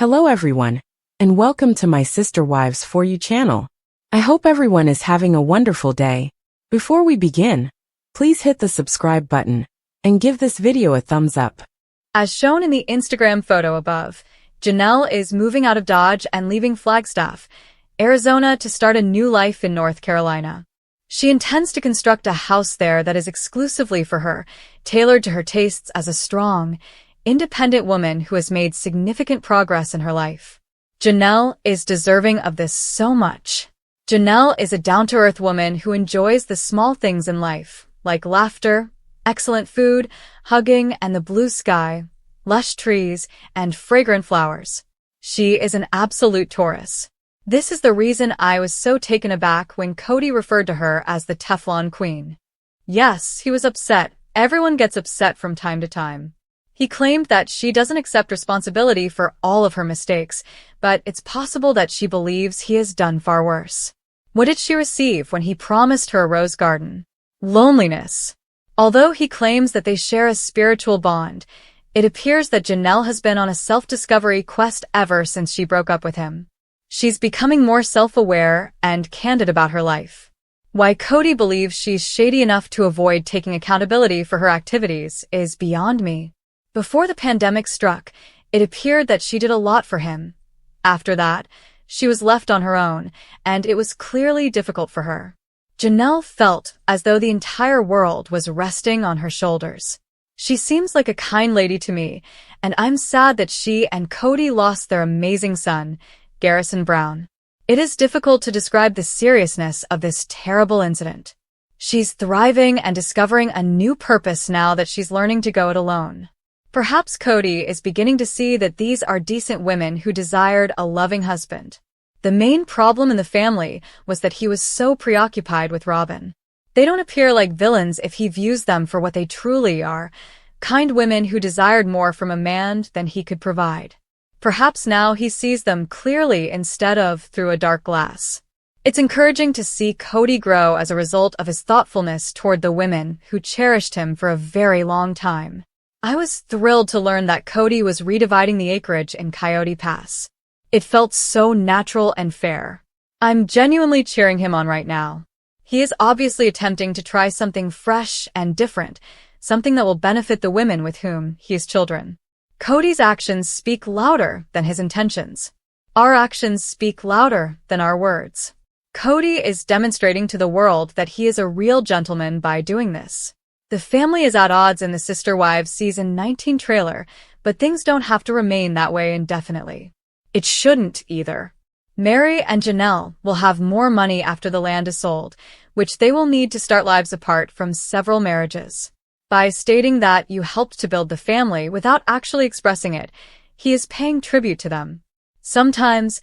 Hello everyone, and welcome to my Sister Wives For You channel. I hope everyone is having a wonderful day. Before we begin, please hit the subscribe button and give this video a thumbs up. As shown in the Instagram photo above, Janelle is moving out of Dodge and leaving Flagstaff, Arizona to start a new life in North Carolina. She intends to construct a house there that is exclusively for her, tailored to her tastes as a strong, independent woman who has made significant progress in her life. Janelle is deserving of this so much. Janelle is a down-to-earth woman who enjoys the small things in life, like laughter, excellent food, hugging, and the blue sky, lush trees, and fragrant flowers. She is an absolute Taurus. This is the reason I was so taken aback when Kody referred to her as the Teflon Queen. Yes, he was upset. Everyone gets upset from time to time. He claimed that she doesn't accept responsibility for all of her mistakes, but it's possible that she believes he has done far worse. What did she receive when he promised her a rose garden? Loneliness. Although he claims that they share a spiritual bond, it appears that Janelle has been on a self-discovery quest ever since she broke up with him. She's becoming more self-aware and candid about her life. Why Kody believes she's shady enough to avoid taking accountability for her activities is beyond me. Before the pandemic struck, it appeared that she did a lot for him. After that, she was left on her own, and it was clearly difficult for her. Janelle felt as though the entire world was resting on her shoulders. She seems like a kind lady to me, and I'm sad that she and Kody lost their amazing son, Garrison Brown. It is difficult to describe the seriousness of this terrible incident. She's thriving and discovering a new purpose now that she's learning to go it alone. Perhaps Kody is beginning to see that these are decent women who desired a loving husband. The main problem in the family was that he was so preoccupied with Robyn. They don't appear like villains if he views them for what they truly are, kind women who desired more from a man than he could provide. Perhaps now he sees them clearly instead of through a dark glass. It's encouraging to see Kody grow as a result of his thoughtfulness toward the women who cherished him for a very long time. I was thrilled to learn that Kody was redividing the acreage in Coyote Pass. It felt so natural and fair. I'm genuinely cheering him on right now. He is obviously attempting to try something fresh and different, something that will benefit the women with whom he has children. Kody's actions speak louder than his intentions. Our actions speak louder than our words. Kody is demonstrating to the world that he is a real gentleman by doing this. The family is at odds in the Sister Wives Season 19 trailer, but things don't have to remain that way indefinitely. It shouldn't either. Mary and Janelle will have more money after the land is sold, which they will need to start lives apart from several marriages. By stating that you helped to build the family without actually expressing it, he is paying tribute to them. Sometimes,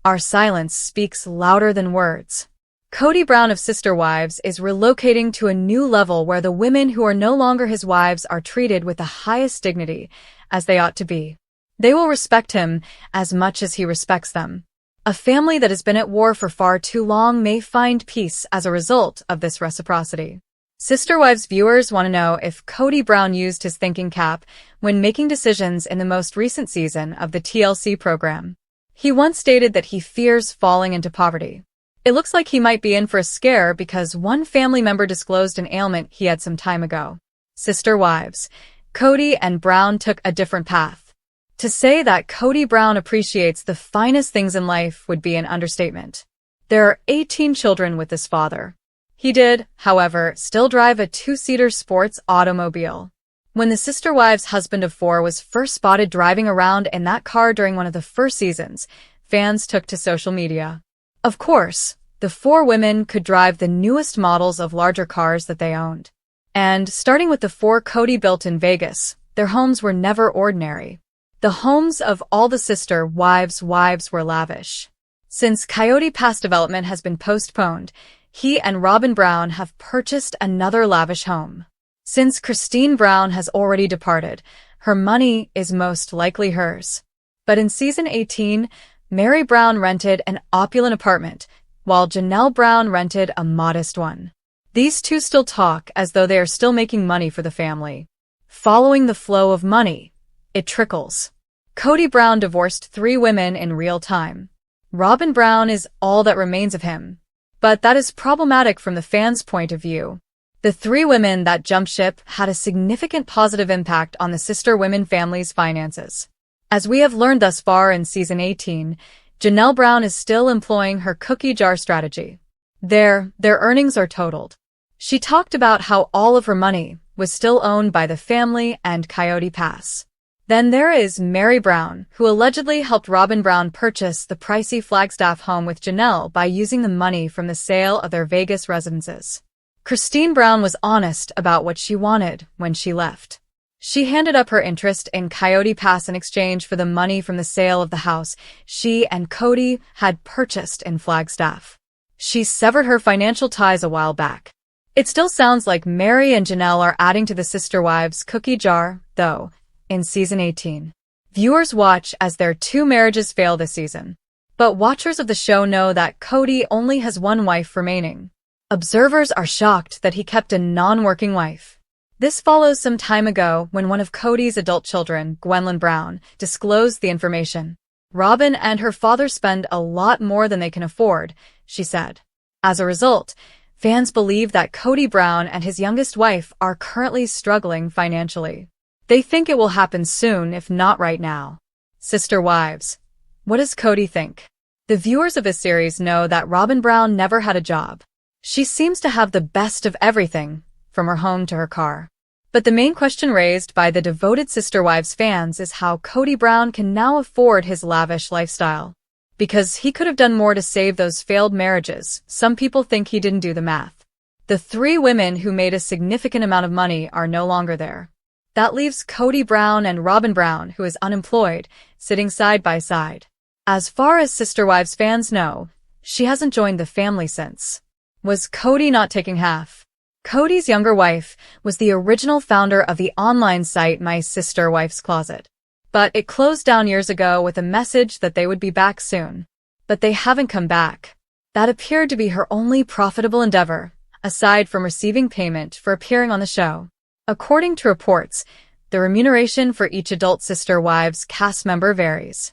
our silence speaks louder than words. Kody Brown of Sister Wives is relocating to a new level where the women who are no longer his wives are treated with the highest dignity, as they ought to be. They will respect him as much as he respects them. A family that has been at war for far too long may find peace as a result of this reciprocity. Sister Wives viewers want to know if Kody Brown used his thinking cap when making decisions in the most recent season of the TLC program. He once stated that he fears falling into poverty. It looks like he might be in for a scare because one family member disclosed an ailment he had some time ago. Sister Wives, Kody and Brown took a different path. To say that Kody Brown appreciates the finest things in life would be an understatement. There are 18 children with this father. He did, however, still drive a two-seater sports automobile. When the Sister Wives husband of 4 was first spotted driving around in that car during one of the first seasons, fans took to social media. Of course, the 4 women could drive the newest models of larger cars that they owned. And starting with the 4 Kody built in Vegas, their homes were never ordinary. The homes of all the Sister Wives' wives were lavish. Since Coyote Pass development has been postponed, he and Robyn Brown have purchased another lavish home. Since Christine Brown has already departed, her money is most likely hers. But in Season 18, Mary Brown rented an opulent apartment, while Janelle Brown rented a modest one. These two still talk as though they are still making money for the family. Following the flow of money, it trickles. Kody Brown divorced 3 women in real time. Robyn Brown is all that remains of him. But that is problematic from the fans' point of view. The 3 women that jumped ship had a significant positive impact on the sister women families' finances. As we have learned thus far in Season 18, Janelle Brown is still employing her cookie jar strategy. Their earnings are totaled. She talked about how all of her money was still owned by the family and Coyote Pass. Then there is Meri Brown, who allegedly helped Robyn Brown purchase the pricey Flagstaff home with Janelle by using the money from the sale of their Vegas residences. Christine Brown was honest about what she wanted when she left. She handed up her interest in Coyote Pass in exchange for the money from the sale of the house she and Kody had purchased in Flagstaff. She severed her financial ties a while back. It still sounds like Meri and Janelle are adding to the sister wives' cookie jar, though, in Season 18. Viewers watch as their 2 marriages fail this season. But watchers of the show know that Kody only has 1 wife remaining. Observers are shocked that he kept a non-working wife. This follows some time ago when one of Kody's adult children, Gwendolyn Brown, disclosed the information. Robyn and her father spend a lot more than they can afford, she said. As a result, fans believe that Kody Brown and his youngest wife are currently struggling financially. They think it will happen soon, if not right now. Sister wives. What does Kody think? The viewers of this series know that Robyn Brown never had a job. She seems to have the best of everything, from her home to her car. But the main question raised by the devoted Sister Wives fans is how Kody Brown can now afford his lavish lifestyle. Because he could have done more to save those failed marriages, some people think he didn't do the math. The 3 women who made a significant amount of money are no longer there. That leaves Kody Brown and Robyn Brown, who is unemployed, sitting side by side. As far as Sister Wives fans know, she hasn't joined the family since. Was Kody not taking half? Kody's younger wife was the original founder of the online site My Sister Wife's Closet. But it closed down years ago with a message that they would be back soon. But they haven't come back. That appeared to be her only profitable endeavor, aside from receiving payment for appearing on the show. According to reports, the remuneration for each adult Sister Wives cast member varies.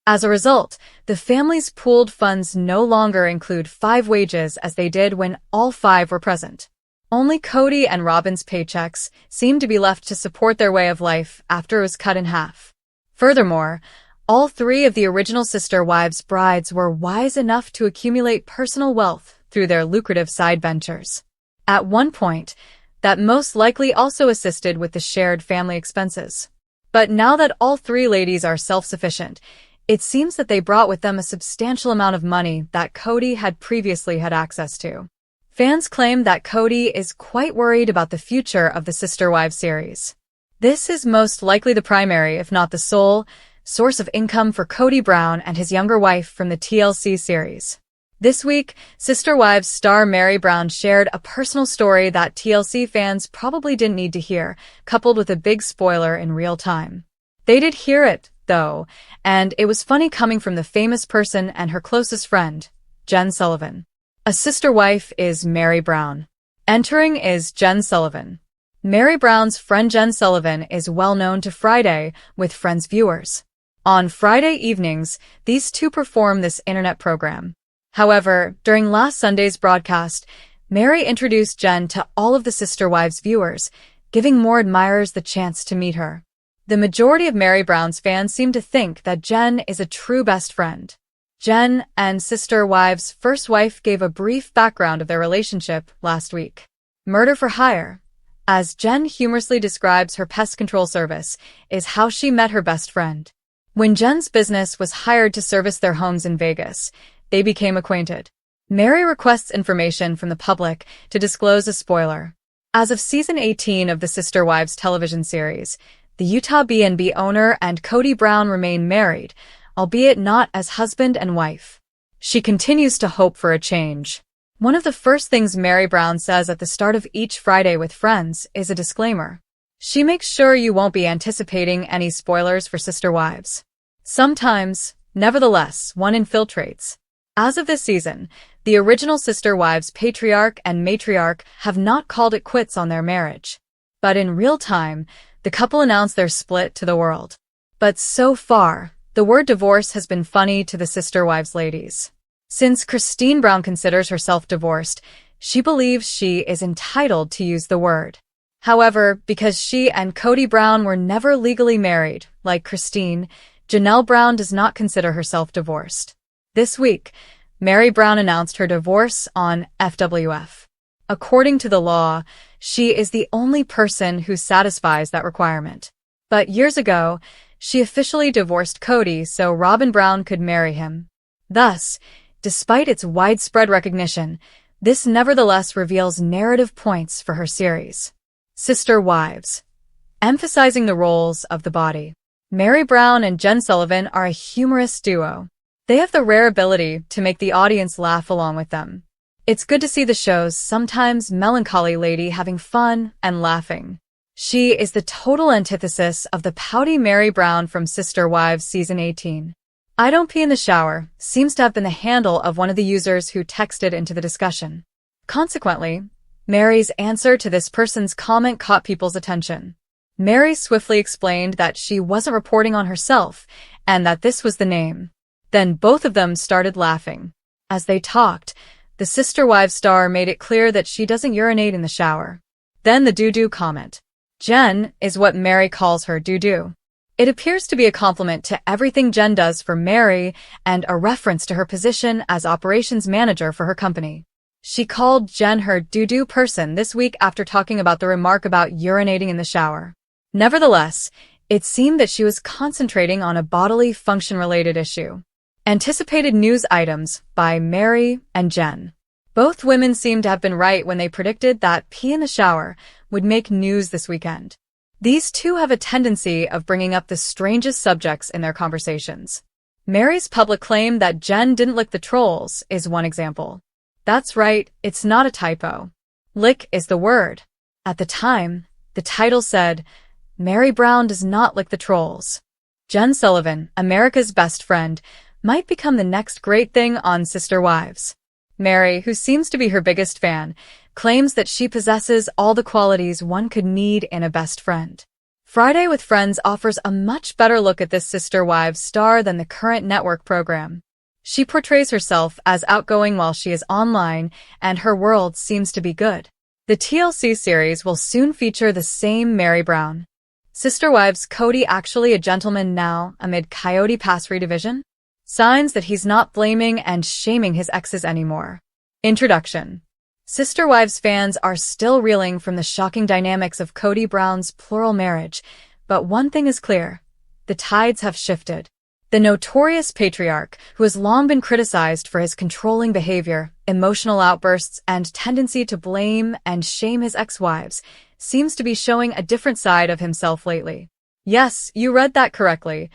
As a result, the family's pooled funds no longer include 5 wages as they did when all 5 were present. Only Kody and Robyn's paychecks seem to be left to support their way of life after it was cut in half. Furthermore, all 3 of the original Sister Wives brides were wise enough to accumulate personal wealth through their lucrative side ventures. At one point, that most likely also assisted with the shared family expenses. But now that all 3 ladies are self-sufficient, it seems that they brought with them a substantial amount of money that Kody had previously had access to. Fans claim that Kody is quite worried about the future of the Sister Wives series. This is most likely the primary, if not the sole, source of income for Kody Brown and his younger wife from the TLC series. This week, Sister Wives star Meri Brown shared a personal story that TLC fans probably didn't need to hear, coupled with a big spoiler in real time. They did hear it, though, and it was funny coming from the famous person and her closest friend, Jen Sullivan. A sister wife is Meri Brown. Entering is Jen Sullivan. Meri Brown's friend Jen Sullivan is well known to Friday with Friends viewers. On Friday evenings, these 2 perform this internet program. However, during last Sunday's broadcast, Meri introduced Jen to all of the Sister Wives viewers, giving more admirers the chance to meet her. The majority of Meri Brown's fans seem to think that Jen is a true best friend. Jen and Sister Wives' first wife gave a brief background of their relationship last week. Murder for hire, as Jen humorously describes her pest control service, is how she met her best friend. When Jen's business was hired to service their homes in Vegas, they became acquainted. Meri requests information from the public to disclose a spoiler. As of Season 18 of the Sister Wives television series, the Utah B&B owner and Kody Brown remain married, albeit not as husband and wife. She continues to hope for a change. One of the first things Meri Brown says at the start of each Friday with Friends is a disclaimer. She makes sure you won't be anticipating any spoilers for Sister Wives. Sometimes, nevertheless, one infiltrates. As of this season, the original Sister Wives patriarch and matriarch have not called it quits on their marriage. But in real time, the couple announced their split to the world. But so far, the word divorce has been funny to the Sister Wives ladies. Since Christine Brown considers herself divorced, she believes she is entitled to use the word. However, because she and Kody Brown were never legally married, like Christine, Janelle Brown does not consider herself divorced. This week, Meri Brown announced her divorce on FWF. According to the law, she is the only person who satisfies that requirement. But years ago, she officially divorced Kody so Robyn Brown could marry him. Thus, despite its widespread recognition, this nevertheless reveals narrative points for her series. Sister Wives. Emphasizing the roles of the body. Meri Brown and Jen Sullivan are a humorous duo. They have the rare ability to make the audience laugh along with them. It's good to see the show's sometimes melancholy lady having fun and laughing. She is the total antithesis of the pouty Meri Brown from Sister Wives Season 18. "I don't pee in the shower" seems to have been the handle of one of the users who texted into the discussion. Consequently, Meri's answer to this person's comment caught people's attention. Meri swiftly explained that she wasn't reporting on herself and that this was the name. Then both of them started laughing. As they talked, the Sister Wives star made it clear that she doesn't urinate in the shower. Then the doo-doo comment. Jen is what Meri calls her doo-doo. It appears to be a compliment to everything Jen does for Meri and a reference to her position as operations manager for her company. She called Jen her doo-doo person this week after talking about the remark about urinating in the shower. Nevertheless, it seemed that she was concentrating on a bodily function-related issue. Anticipated news items by Meri and Jen. Both women seemed to have been right when they predicted that pee in the shower would make news this weekend. These two have a tendency of bringing up the strangest subjects in their conversations. Meri's public claim that Jen didn't lick the trolls is one example. That's right, it's not a typo. Lick is the word. At the time, the title said, Meri Brown does not lick the trolls. Jen Sullivan, America's best friend, might become the next great thing on Sister Wives. Meri, who seems to be her biggest fan, claims that she possesses all the qualities one could need in a best friend. Friday with Friends offers a much better look at this Sister Wives star than the current network program. She portrays herself as outgoing while she is online, and her world seems to be good. The TLC series will soon feature the same Meri Brown. Sister Wives Kody actually a gentleman now amid Coyote Pass redivision? Signs that he's not blaming and shaming his exes anymore. Introduction. Sister Wives fans are still reeling from the shocking dynamics of Kody Brown's plural marriage, but one thing is clear. The tides have shifted. The notorious patriarch, who has long been criticized for his controlling behavior, emotional outbursts, and tendency to blame and shame his ex-wives, seems to be showing a different side of himself lately. Yes, you read that correctly.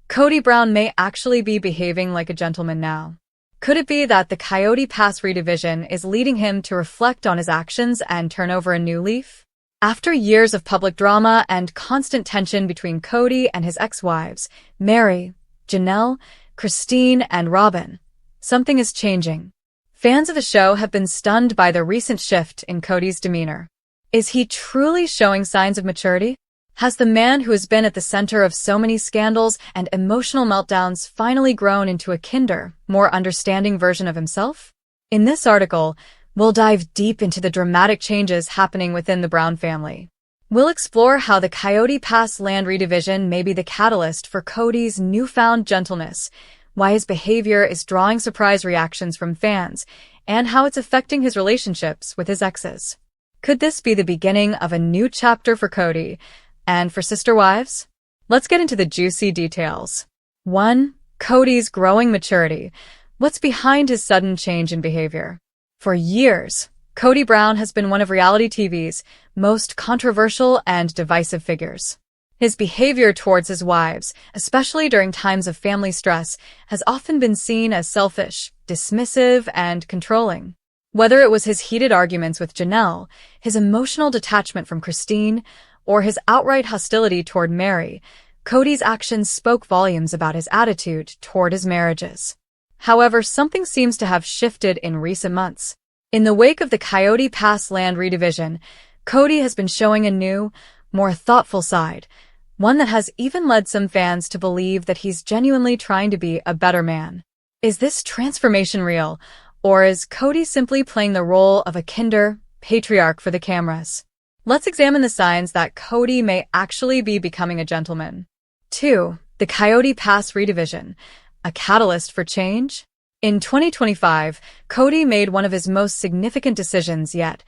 Kody Brown may actually be behaving like a gentleman now. Could it be that the Coyote Pass redivision is leading him to reflect on his actions and turn over a new leaf? After years of public drama and constant tension between Kody and his ex-wives, Meri, Janelle, Christine, and Robyn, something is changing. Fans of the show have been stunned by the recent shift in Kody's demeanor. Is he truly showing signs of maturity? Has the man who has been at the center of so many scandals and emotional meltdowns finally grown into a kinder, more understanding version of himself? In this article, we'll dive deep into the dramatic changes happening within the Brown family. We'll explore how the Coyote Pass land redivision may be the catalyst for Kody's newfound gentleness, why his behavior is drawing surprise reactions from fans, and how it's affecting his relationships with his exes. Could this be the beginning of a new chapter for Kody and for Sister Wives? Let's get into the juicy details. 1. Kody's growing maturity. What's behind his sudden change in behavior? For years, Kody Brown has been one of reality TV's most controversial and divisive figures. His behavior towards his wives, especially during times of family stress, has often been seen as selfish, dismissive, and controlling. Whether it was his heated arguments with Janelle, his emotional detachment from Christine, or his outright hostility toward Meri, Kody's actions spoke volumes about his attitude toward his marriages. However, something seems to have shifted in recent months. In the wake of the Coyote Pass land redivision, Kody has been showing a new, more thoughtful side, one that has even led some fans to believe that he's genuinely trying to be a better man. Is this transformation real, or is Kody simply playing the role of a kinder patriarch for the cameras? Let's examine the signs that Kody may actually be becoming a gentleman. 2. The Coyote Pass redivision, a catalyst for change? In 2025, Kody made one of his most significant decisions yet,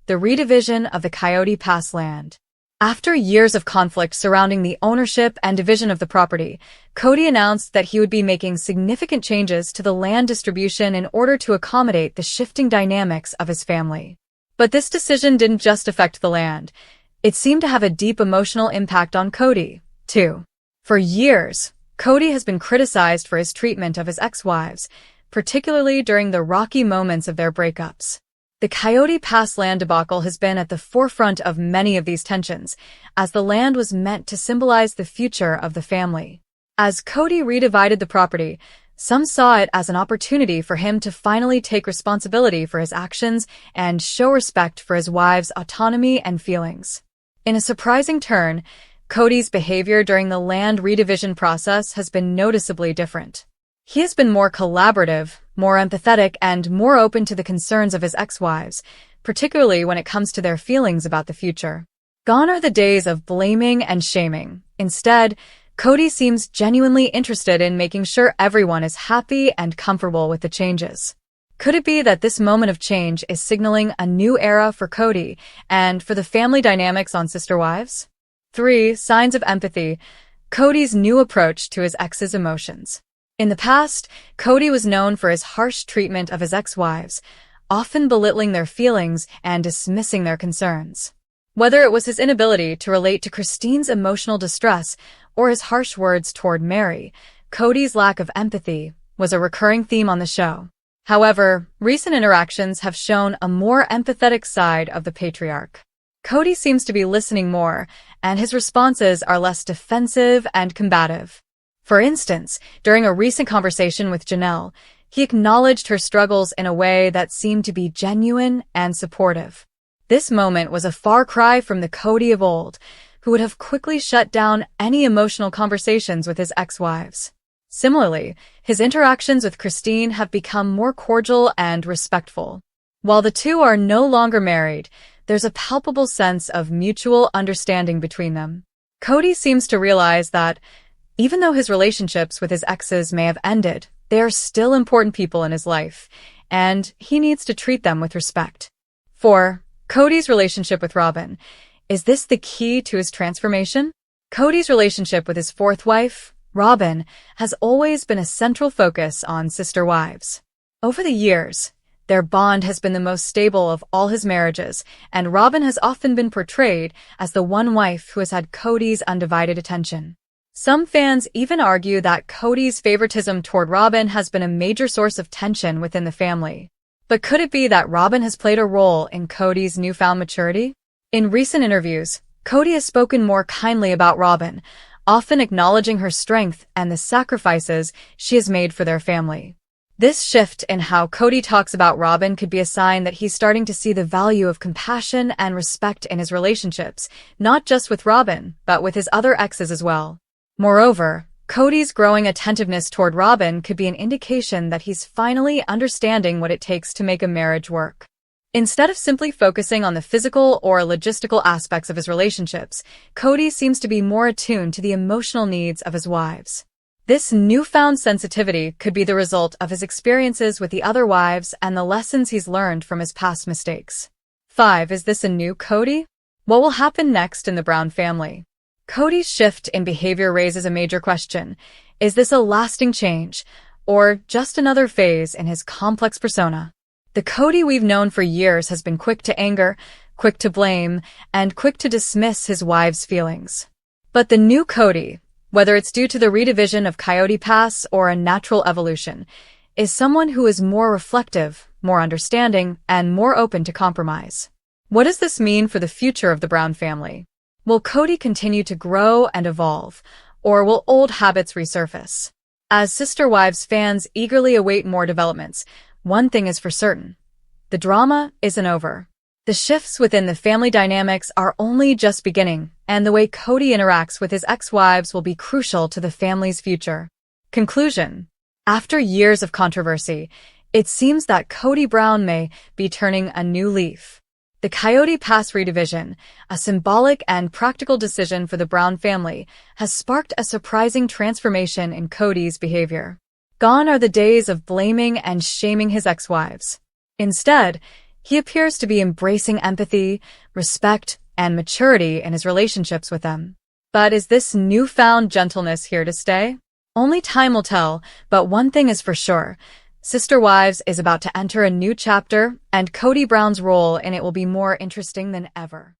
the redivision of the Coyote Pass land. After years of conflict surrounding the ownership and division of the property, Kody announced that he would be making significant changes to the land distribution in order to accommodate the shifting dynamics of his family. But this decision didn't just affect the land. It seemed to have a deep emotional impact on Kody, too. For years, Kody has been criticized for his treatment of his ex-wives, particularly during the rocky moments of their breakups. The Coyote Pass land debacle has been at the forefront of many of these tensions, as the land was meant to symbolize the future of the family. As Kody redivided the property, some saw it as an opportunity for him to finally take responsibility for his actions and show respect for his wives' autonomy and feelings. In a surprising turn, Kody's behavior during the land redivision process has been noticeably different. He has been more collaborative, more empathetic, and more open to the concerns of his ex-wives, particularly when it comes to their feelings about the future. Gone are the days of blaming and shaming. Instead, Kody seems genuinely interested in making sure everyone is happy and comfortable with the changes. Could it be that this moment of change is signaling a new era for Kody and for the family dynamics on Sister Wives? 3. Signs of empathy. Kody's new approach to his ex's emotions. In the past, Kody was known for his harsh treatment of his ex-wives, often belittling their feelings and dismissing their concerns. Whether it was his inability to relate to Christine's emotional distress or his harsh words toward Mary, Kody's lack of empathy was a recurring theme on the show. However, recent interactions have shown a more empathetic side of the patriarch. Kody seems to be listening more, and his responses are less defensive and combative. For instance, during a recent conversation with Janelle, he acknowledged her struggles in a way that seemed to be genuine and supportive. This moment was a far cry from the Kody of old, who would have quickly shut down any emotional conversations with his ex-wives. Similarly, his interactions with Christine have become more cordial and respectful. While the two are no longer married, there's a palpable sense of mutual understanding between them. Kody seems to realize that, even though his relationships with his exes may have ended, they are still important people in his life, and he needs to treat them with respect. 4. Kody's relationship with Robyn. Is this the key to his transformation? Kody's relationship with his fourth wife, Robyn, has always been a central focus on Sister Wives. Over the years, their bond has been the most stable of all his marriages, and Robyn has often been portrayed as the one wife who has had Kody's undivided attention. Some fans even argue that Kody's favoritism toward Robyn has been a major source of tension within the family. But could it be that Robyn has played a role in Kody's newfound maturity? In recent interviews, Kody has spoken more kindly about Robyn, often acknowledging her strength and the sacrifices she has made for their family. This shift in how Kody talks about Robyn could be a sign that he's starting to see the value of compassion and respect in his relationships, not just with Robyn, but with his other exes as well. Moreover, Kody's growing attentiveness toward Robyn could be an indication that he's finally understanding what it takes to make a marriage work. Instead of simply focusing on the physical or logistical aspects of his relationships, Kody seems to be more attuned to the emotional needs of his wives. This newfound sensitivity could be the result of his experiences with the other wives and the lessons he's learned from his past mistakes. 5. Is this a new Kody? What will happen next in the Brown family? Kody's shift in behavior raises a major question. Is this a lasting change, or just another phase in his complex persona? The Kody we've known for years has been quick to anger, quick to blame, and quick to dismiss his wives' feelings. But the new Kody, whether it's due to the redivision of Coyote Pass or a natural evolution, is someone who is more reflective, more understanding, and more open to compromise. What does this mean for the future of the Brown family? Will Kody continue to grow and evolve, or will old habits resurface? As Sister Wives fans eagerly await more developments, one thing is for certain. The drama isn't over. The shifts within the family dynamics are only just beginning, and the way Kody interacts with his ex-wives will be crucial to the family's future. Conclusion. After years of controversy, it seems that Kody Brown may be turning a new leaf. The Coyote Pass redivision, a symbolic and practical decision for the Brown family, has sparked a surprising transformation in Kody's behavior. Gone are the days of blaming and shaming his ex-wives. Instead, he appears to be embracing empathy, respect, and maturity in his relationships with them. But is this newfound gentleness here to stay? Only time will tell, but one thing is for sure. Sister Wives is about to enter a new chapter, and Kody Brown's role in it will be more interesting than ever.